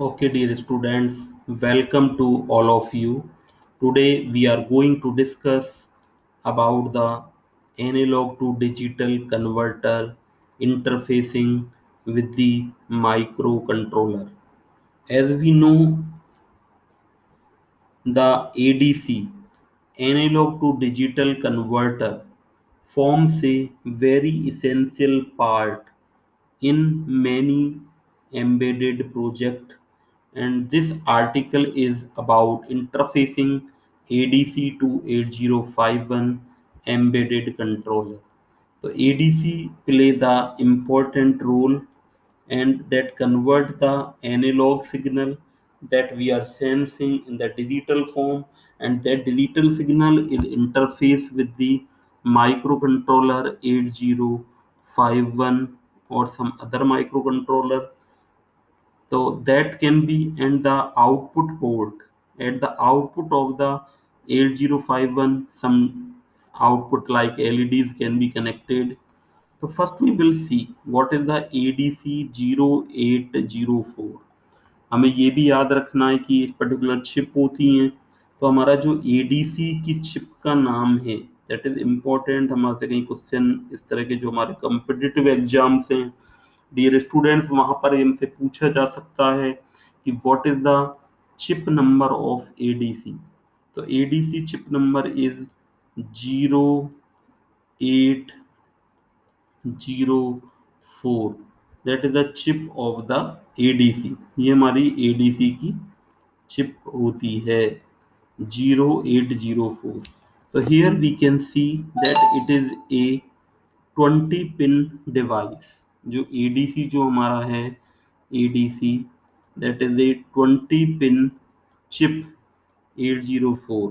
Okay, dear students, welcome to all of you. Today we are going to discuss about the analog to digital converter interfacing with the microcontroller. As we know, the ADC, analog to digital converter, forms a very essential part in many embedded projects, and this article is about interfacing ADC to 8051 embedded controller. So ADC play the important role and that convert the analog signal that we are sensing in the digital form, and that digital signal is interface with the microcontroller 8051 or some other microcontroller. So that can be, and the output port at the output of the 8051, some output like LEDs can be connected. तो first we will see what is the ADC 0804। हमें ये भी याद रखना है कि इस particular chip होती हैं, तो हमारा जो ADC की चिप का नाम है दैट इज इम्पोर्टेंट। हमारे से कहीं क्वेश्चन इस तरह के जो हमारे कॉम्पिटिटिव एग्जाम्स हैं डियर स्टूडेंट्स, वहां पर इनसे पूछा जा सकता है कि what is the chip number of ADC। तो ADC chip number is 0804, that is the chip off the ADC। ये हमारी ADC की चिप होती है 0804। So here we can see that it is a 20 pin device. जो ADC जो हमारा है ADC, that is a 20 pin chip 804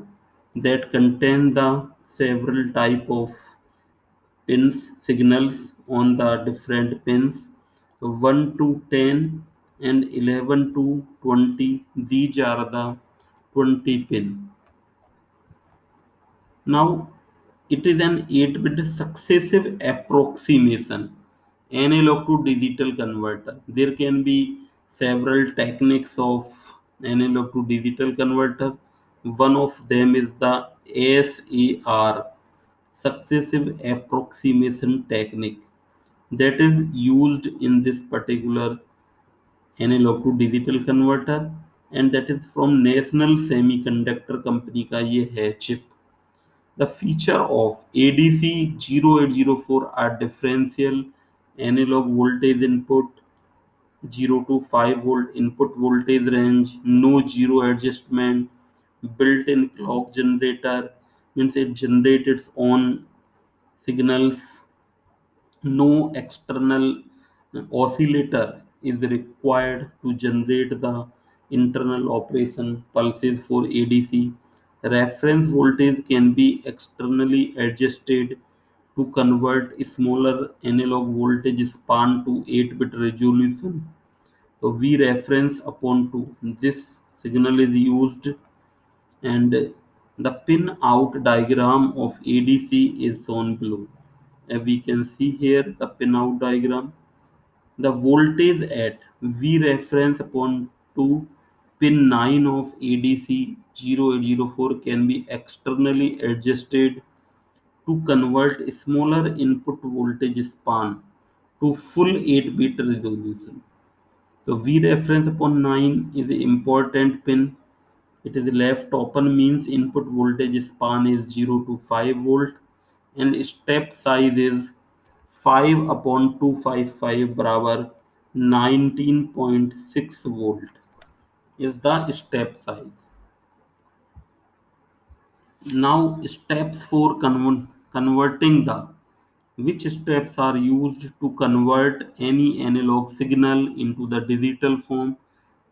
that contain the several type of pins signals on the different pins. So 1 to 10 and 11 to 20, these are the 20 pin. Now it is an 8-bit successive approximation analog to digital converter. There can be several techniques of analog to digital converter. One of them is the SAR, successive approximation technique, that is used in this particular analog to digital converter, and that is from National Semiconductor Company का ये है chip. The feature of ADC 0804 are differential analog voltage input, 0 to 5 volt input voltage range, no zero adjustment, built-in clock generator, means it generates its own signals. No external oscillator is required to generate the internal operation pulses for ADC. Reference voltage can be externally adjusted to convert smaller analog voltage span to 8-bit resolution. So V reference upon 2. This signal is used, and the pin out diagram of ADC is shown below. And we can see here the pin out diagram. The voltage at V reference upon 2 pin 9 of ADC 0804 can be externally adjusted to convert smaller input voltage span to full 8-bit resolution. So V reference upon 9 is the important pin. It is left open means input voltage span is 0 to 5 volt, and step size is 5 upon 255 बराबर 19.6 volt is the step size. Now steps for converting the, which steps are used to convert any analog signal into the digital form,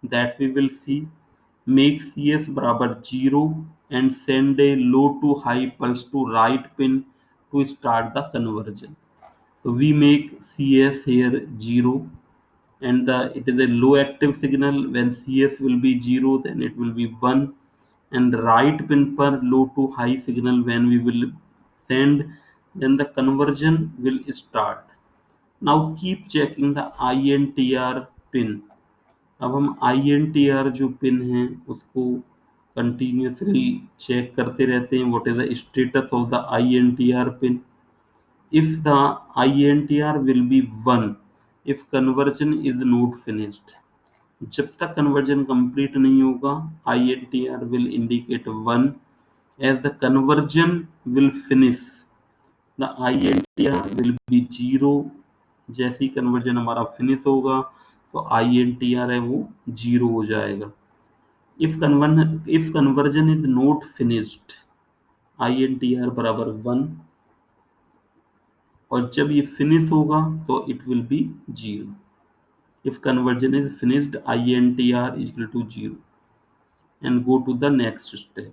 that we will see. Make CS बराबर 0 and send a low to high pulse to right pin to start the conversion. So we make CS here 0, and it is a low active signal. When CS will be 0, then it will be 1, and right pin per low to high signal when we will send, then the conversion will start. Now keep checking the INTR pin. अब हम INTR जो pin है उसको continuously check करते रहते हैं, what is the status of the INTR pin. If the INTR will be 1 if conversion is not finished. जब तक कन्वर्जन कंप्लीट नहीं होगा INTR will indicate 1. As the conversion will finish, the INTR will be 0. जैसे ही conversion हमारा finish होगा तो INTR है वो 0 हो जाएगा. If conversion is not finished, INTR बराबर 1, और जब ये फिनिश होगा तो it will be 0. If conversion is finished, INTR is equal to 0. And go to the next step.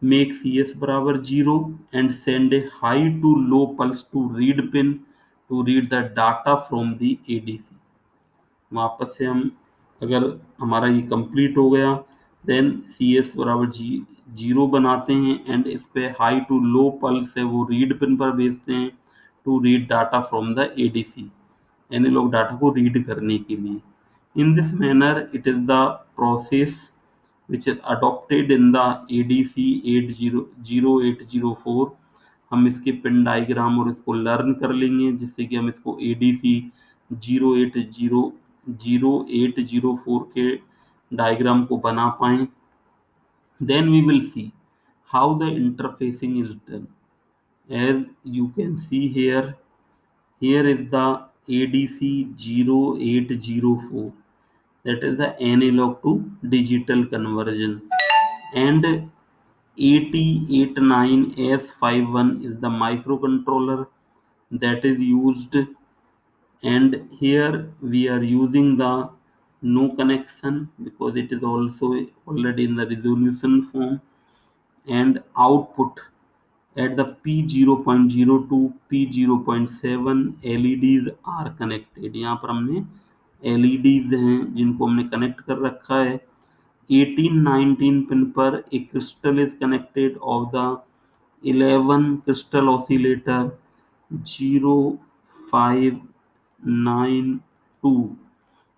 Make CS बराबर 0 and send a high to low pulse to read pin to read the data from the ADC. वापस से हम अगर हमारा ये complete हो गया then CS बराबर 0 बनाते हैं एंड इस पे हाई टू लो पल्स है वो रीड पिन पर भेजते हैं to read data from the ADC, analogue data को रीड करने के लिए. In this manner it is the process which is adopted in the ADC 80804. हम इसके पिन डायग्राम और इसको लर्न कर लेंगे जिससे कि हम इसको ADC 0804 के डायग्राम को बना पाएं. Then we will see how the interfacing is done. As you can see here, here is the ADC 0804, that is the analog to digital conversion, and 8089S51 is the microcontroller that is used, and here we are using the no connection because it is also already in the resolution form, and output at the P0.02 P0.7 LEDs are connected. यहाँ पर हमने LEDs हैं जिनको हमने connect कर रखा है. 18-19 pin पर एक crystal is connected of the 11 crystal oscillator 0592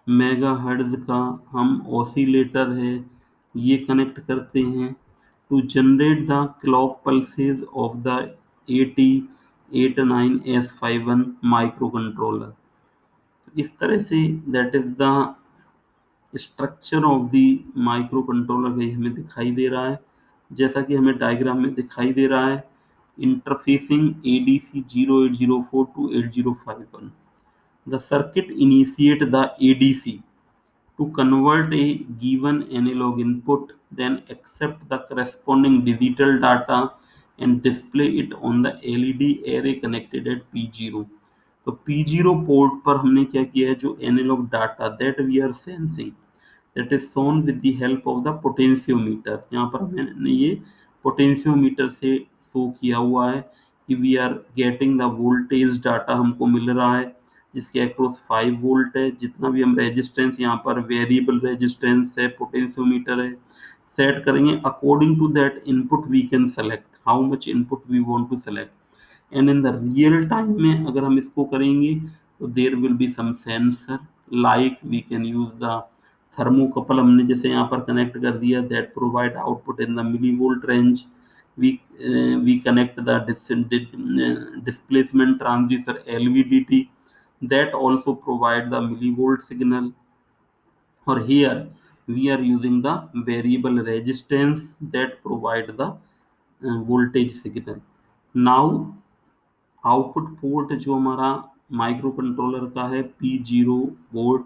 megahertz का हम ऑसिलेटर है ये कनेक्ट करते हैं to generate the clock pulses of the 8089S51 micro controller. इस तरह से that is the structure of the micro controller हमें दिखाई दे रहा है जैसा कि हमें डायग्राम में दिखाई दे रहा है. Interfacing ADC 0804 to 8051. The circuit initiate the ADC to convert a given analog input, then accept the corresponding digital data and display it on the LED array connected at P0. तो P0 port पर हमने क्या किया है जो analogue data that we are sensing that is shown with the help of the potentiometer. यहाँ पर मैंने ये पोटेंशियोमीटर से शो किया हुआ है कि we are getting the voltage data हमको मिल रहा है जिसके अक्रॉस 5 वोल्ट है. जितना भी हम रेजिस्टेंस यहाँ पर वेरिएबल रेजिस्टेंस है पोटेंशियोमीटर है सेट करेंगे according to that input we can select how much input we want to select. And in the real time में अगर हम इसको करेंगे तो there will be some sensor like we can use the thermocouple हमने जैसे यहाँ पर कनेक्ट कर दिया that provide output in the millivolt range. we connect the displacement transducer LVDT that also provide the millivolt signal, or here we are using the variable resistance that provide the voltage signal. Now output port जो हमारा micro controller का है P0 port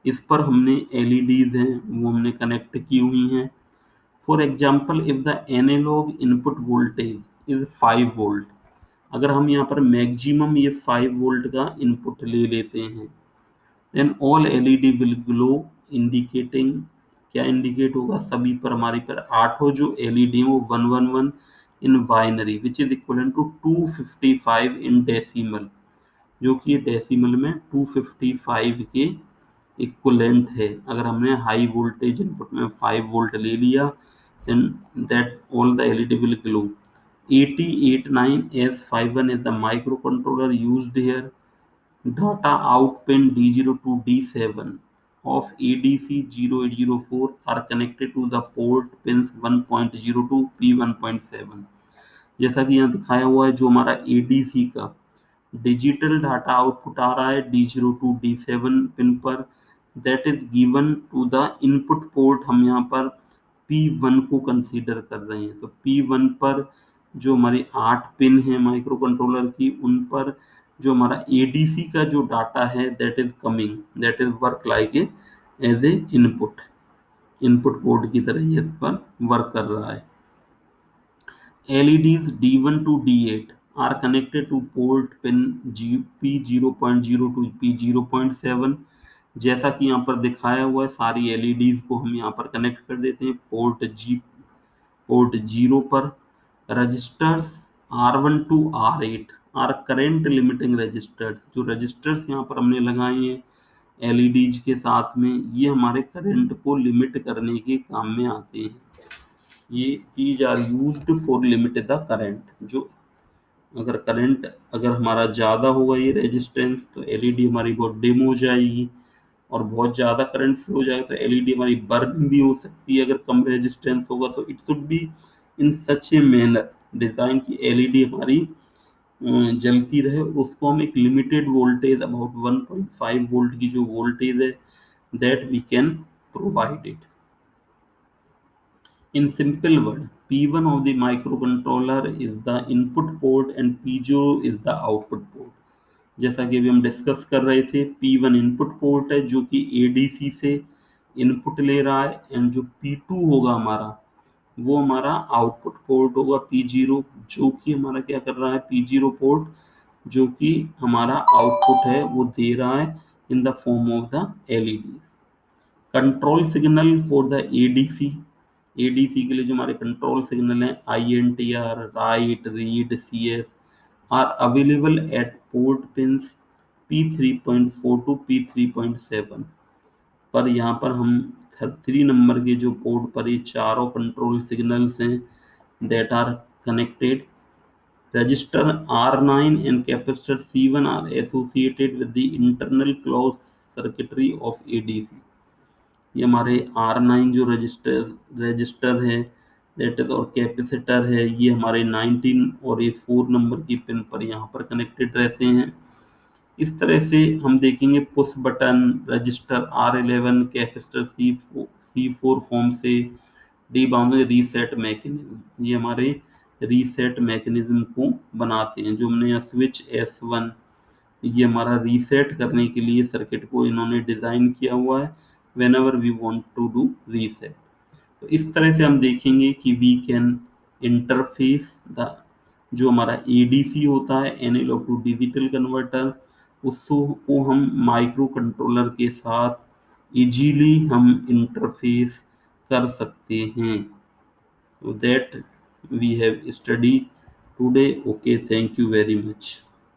इस पर हमने LEDs हैं वो हमने कनेक्ट की हुई हैं. For example if the analogue input voltage is 5 volt, अगर हम यहाँ पर मैक्सिमम ये 5 वोल्ट का इनपुट ले लेते हैं then all LED will glow indicating. क्या इंडिकेट होगा सभी पर हमारी पर आठों जो LED हैं वो 111 in binary which is equal to 255 in decimal, जो कि डेसिमल में 255 के इक्वलेंट है. अगर हमने हाई वोल्टेज इनपुट में 5 वोल्ट ले लिया then that all the LED will glow. 8089S51 is the microcontroller used here. Data out pin D0 to D7 of ADC0804 are connected to the port pins 1.0 to P1.7। जैसा कि यहाँ दिखाया हुआ है, जो हमारा ADC का डिजिटल डाटा आउटपुट आ रहा है D0 टू D7 पिन पर, that is given to the input port. हम यहाँ पर P1 को कंसीडर कर रहे हैं। तो P1 पर जो हमारी 8 पिन है माइक्रो कंट्रोलर की, उन पर जो हमारा ADC का जो डाटा है that is coming, that is work like as a input port की तरह ये इस पर वर्क कर रहा है। LEDs D1 to D8 are connected to port pin P0.0 to P0.7। जैसा कि यहाँ पर दिखाया हुआ है, सारी LEDs को हम यहाँ पर कनेक्ट कर देते हैं पोर्ट 0 पर। Registers R1 to R8 are current limiting registers. जो रजिस्टर्स यहाँ पर हमने लगाए हैं LEDs के साथ में, ये हमारे करंट को लिमिट करने के काम में आते हैं। ये these are used for limit the current. जो अगर हमारा ज़्यादा होगा ये रेजिस्टेंस, तो LED हमारी बहुत डिम हो जाएगी, और बहुत ज़्यादा करंट फ्लो हो जाएगा तो LED हमारी बर्न भी हो सकती है। अगर कम रेजिस्टेंस होगा तो it should be in such a manner design की LED हमारी जलती रहे। उसको हम एक लिमिटेड वोल्टेज, अबाउट 1.5 वोल्ट की जो वोल्टेज है, that we can provide it. In simple word, P1 of the microcontroller is the input port and P0 is the output port। जैसा कि अभी हम डिस्कस कर रहे थे, P1 इनपुट पोर्ट है जो कि ADC से इनपुट ले रहा है, एंड जो P2 होगा हमारा, वो हमारा आउटपुट पोर्ट होगा P0, जो कि हमारा क्या कर रहा है, P0 पोर्ट जो कि हमारा आउटपुट है वो दे रहा है in the form of the LEDs। Control signal for the ADC के लिए जो हमारे कंट्रोल सिग्नल हैं INTR, write, read, CS are available at port pins P3.4 to P3.7 पर। यहाँ पर हम 3 नंबर के जो पोर्ट पर ये चारों कंट्रोल सिग्नल्स हैं that are connected. Register R9 and capacitor C1 are associated with the internal closed circuitry of ADC। ये हमारे R9 जो रजिस्टर है दैट इज, और कैपेसिटर है, ये हमारे 19 और ये 4 नंबर की पिन पर यहाँ पर कनेक्टेड रहते हैं। इस तरह से हम देखेंगे push button, register R11, capacitor C4 form से डीबाउंसिंग रीसेट मैकेनिज्म, ये हमारे रीसेट मैकेनिज्म को बनाते हैं। जो हमने यहाँ स्विच S1, ये हमारा रीसेट करने के लिए सर्किट को इन्होंने डिज़ाइन किया हुआ है whenever we want to do reset। तो इस तरह से हम देखेंगे कि we can interface द जो हमारा ADC होता है एनालॉग टू डिजिटल कन्वर्टर, उसको हम माइक्रो कंट्रोलर के साथ इजीली हम इंटरफेस कर सकते हैं। So that we have studied today। Okay, thank you very much।